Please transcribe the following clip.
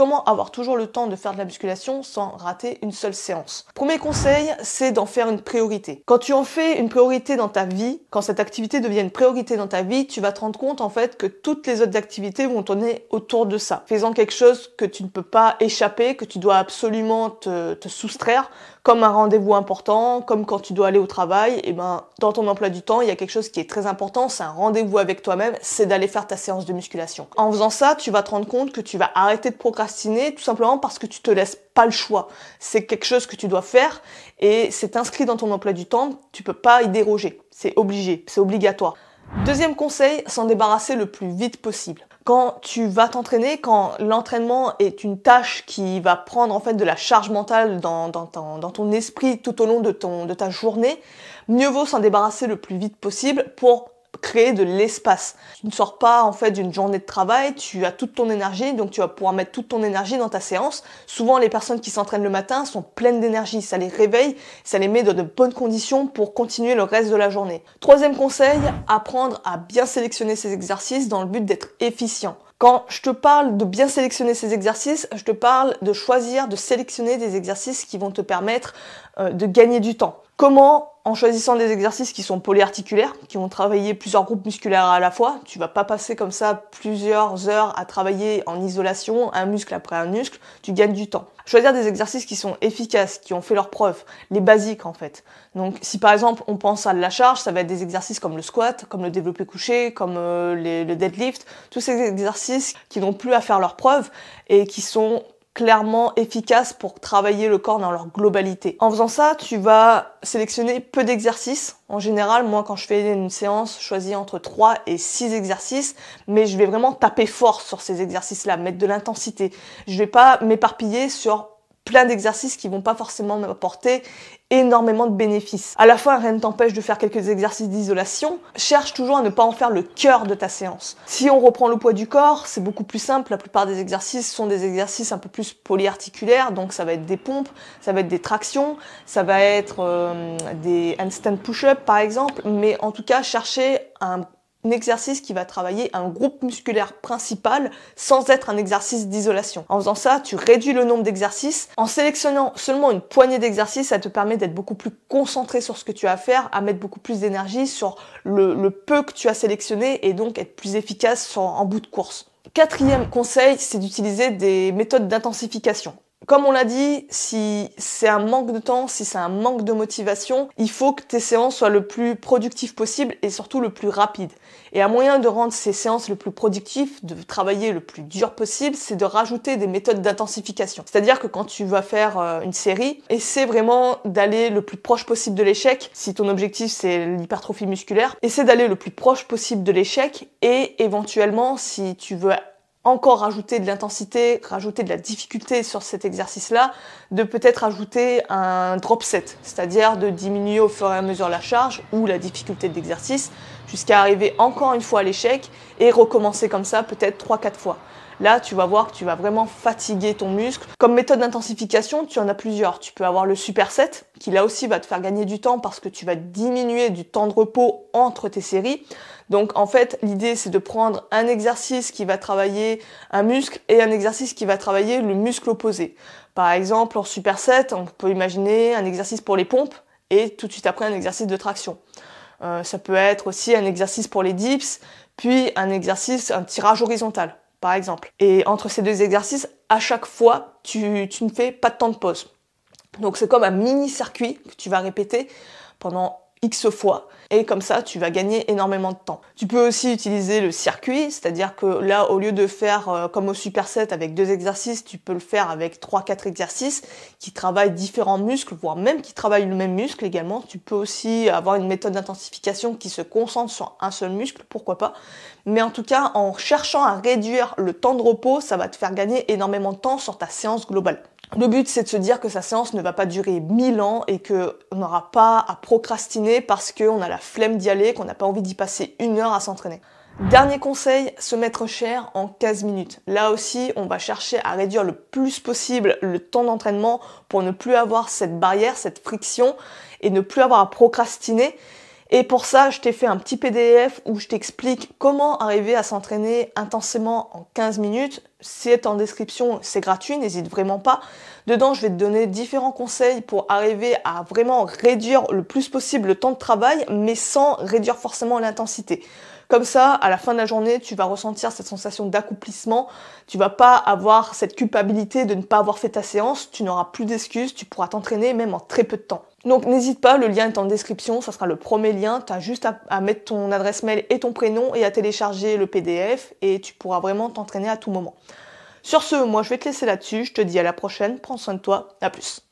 Comment avoir toujours le temps de faire de la musculation sans rater une seule séance? Premier conseil, c'est d'en faire une priorité. Quand tu en fais une priorité dans ta vie, quand cette activité devient une priorité dans ta vie, tu vas te rendre compte en fait que toutes les autres activités vont tourner autour de ça. Faisant quelque chose que tu ne peux pas échapper, que tu dois absolument te soustraire, comme un rendez-vous important, comme quand tu dois aller au travail, et ben dans ton emploi du temps, il y a quelque chose qui est très important, c'est un rendez-vous avec toi-même, c'est d'aller faire ta séance de musculation. En faisant ça, tu vas te rendre compte que tu vas arrêter de procrastiner tout simplement parce que tu te laisses pas le choix. C'est quelque chose que tu dois faire et c'est inscrit dans ton emploi du temps, tu peux pas y déroger. C'est obligé, c'est obligatoire. Deuxième conseil, s'en débarrasser le plus vite possible. Quand tu vas t'entraîner, quand l'entraînement est une tâche qui va prendre en fait de la charge mentale dans ton esprit tout au long de ta journée, mieux vaut s'en débarrasser le plus vite possible pour créer de l'espace. Tu ne sors pas en fait d'une journée de travail, tu as toute ton énergie, donc tu vas pouvoir mettre toute ton énergie dans ta séance. Souvent les personnes qui s'entraînent le matin sont pleines d'énergie, ça les réveille, ça les met dans de bonnes conditions pour continuer le reste de la journée. Troisième conseil, apprendre à bien sélectionner ses exercices dans le but d'être efficient. Quand je te parle de bien sélectionner ces exercices, je te parle de choisir, de sélectionner des exercices qui vont te permettre de gagner du temps. Comment? En choisissant des exercices qui sont polyarticulaires, qui vont travailler plusieurs groupes musculaires à la fois. Tu vas pas passer comme ça plusieurs heures à travailler en isolation, un muscle après un muscle, tu gagnes du temps. Choisir des exercices qui sont efficaces, qui ont fait leurs preuves, les basiques en fait. Donc si par exemple on pense à de la charge, ça va être des exercices comme le squat, comme le développé couché, comme le deadlift, tous ces exercices qui n'ont plus à faire leurs preuves et qui sont clairement efficaces pour travailler le corps dans leur globalité. En faisant ça, tu vas sélectionner peu d'exercices. En général, moi, quand je fais une séance, je choisis entre 3 et 6 exercices, mais je vais vraiment taper fort sur ces exercices-là, mettre de l'intensité. Je vais pas m'éparpiller sur plein d'exercices qui vont pas forcément m'apporter énormément de bénéfices. À la fin, rien ne t'empêche de faire quelques exercices d'isolation. Cherche toujours à ne pas en faire le cœur de ta séance. Si on reprend le poids du corps, c'est beaucoup plus simple. La plupart des exercices sont des exercices un peu plus polyarticulaires, donc ça va être des pompes, ça va être des tractions, ça va être des handstand push-up par exemple, mais en tout cas, chercher un exercice qui va travailler un groupe musculaire principal sans être un exercice d'isolation. En faisant ça, tu réduis le nombre d'exercices. En sélectionnant seulement une poignée d'exercices, ça te permet d'être beaucoup plus concentré sur ce que tu as à faire, à mettre beaucoup plus d'énergie sur le peu que tu as sélectionné et donc être plus efficace en bout de course. Quatrième conseil, c'est d'utiliser des méthodes d'intensification. Comme on l'a dit, si c'est un manque de temps, si c'est un manque de motivation, il faut que tes séances soient le plus productives possible et surtout le plus rapide. Et un moyen de rendre ces séances le plus productives, de travailler le plus dur possible, c'est de rajouter des méthodes d'intensification. C'est-à-dire que quand tu vas faire une série, essaie vraiment d'aller le plus proche possible de l'échec. Si ton objectif c'est l'hypertrophie musculaire, essaie d'aller le plus proche possible de l'échec et éventuellement, si tu veux encore rajouter de l'intensité, rajouter de la difficulté sur cet exercice-là, de peut-être rajouter un drop set, c'est-à-dire de diminuer au fur et à mesure la charge ou la difficulté de l'exercice jusqu'à arriver encore une fois à l'échec et recommencer comme ça peut-être 3-4 fois. Là, tu vas voir que tu vas vraiment fatiguer ton muscle. Comme méthode d'intensification, tu en as plusieurs. Tu peux avoir le superset, qui là aussi va te faire gagner du temps parce que tu vas diminuer du temps de repos entre tes séries. Donc en fait, l'idée c'est de prendre un exercice qui va travailler un muscle et un exercice qui va travailler le muscle opposé. Par exemple, en superset, on peut imaginer un exercice pour les pompes et tout de suite après un exercice de traction. Ça peut être aussi un exercice pour les dips, puis un tirage horizontal, par exemple. Et entre ces deux exercices, à chaque fois, tu ne fais pas de temps de pause. Donc c'est comme un mini-circuit que tu vas répéter pendant X fois et comme ça tu vas gagner énormément de temps. Tu peux aussi utiliser le circuit, c'est-à-dire que là au lieu de faire comme au superset avec 2 exercices, tu peux le faire avec 3-4 exercices qui travaillent différents muscles, voire même qui travaillent le même muscle également. Tu peux aussi avoir une méthode d'intensification qui se concentre sur un seul muscle, pourquoi pas. Mais en tout cas, en cherchant à réduire le temps de repos, ça va te faire gagner énormément de temps sur ta séance globale. Le but, c'est de se dire que sa séance ne va pas durer 1000 ans et qu'on n'aura pas à procrastiner parce qu'on a la flemme d'y aller, qu'on n'a pas envie d'y passer 1 heure à s'entraîner. Dernier conseil, se mettre cher en 15 minutes. Là aussi, on va chercher à réduire le plus possible le temps d'entraînement pour ne plus avoir cette barrière, cette friction et ne plus avoir à procrastiner. Et pour ça, je t'ai fait un petit PDF où je t'explique comment arriver à s'entraîner intensément en 15 minutes. C'est en description, c'est gratuit, n'hésite vraiment pas. Dedans, je vais te donner différents conseils pour arriver à vraiment réduire le plus possible le temps de travail, mais sans réduire forcément l'intensité. Comme ça, à la fin de la journée, tu vas ressentir cette sensation d'accomplissement. Tu vas pas avoir cette culpabilité de ne pas avoir fait ta séance. Tu n'auras plus d'excuses. Tu pourras t'entraîner même en très peu de temps. Donc n'hésite pas, le lien est en description. Ça sera le premier lien. Tu as juste à mettre ton adresse mail et ton prénom et à télécharger le PDF et tu pourras vraiment t'entraîner à tout moment. Sur ce, moi je vais te laisser là-dessus. Je te dis à la prochaine. Prends soin de toi. À plus.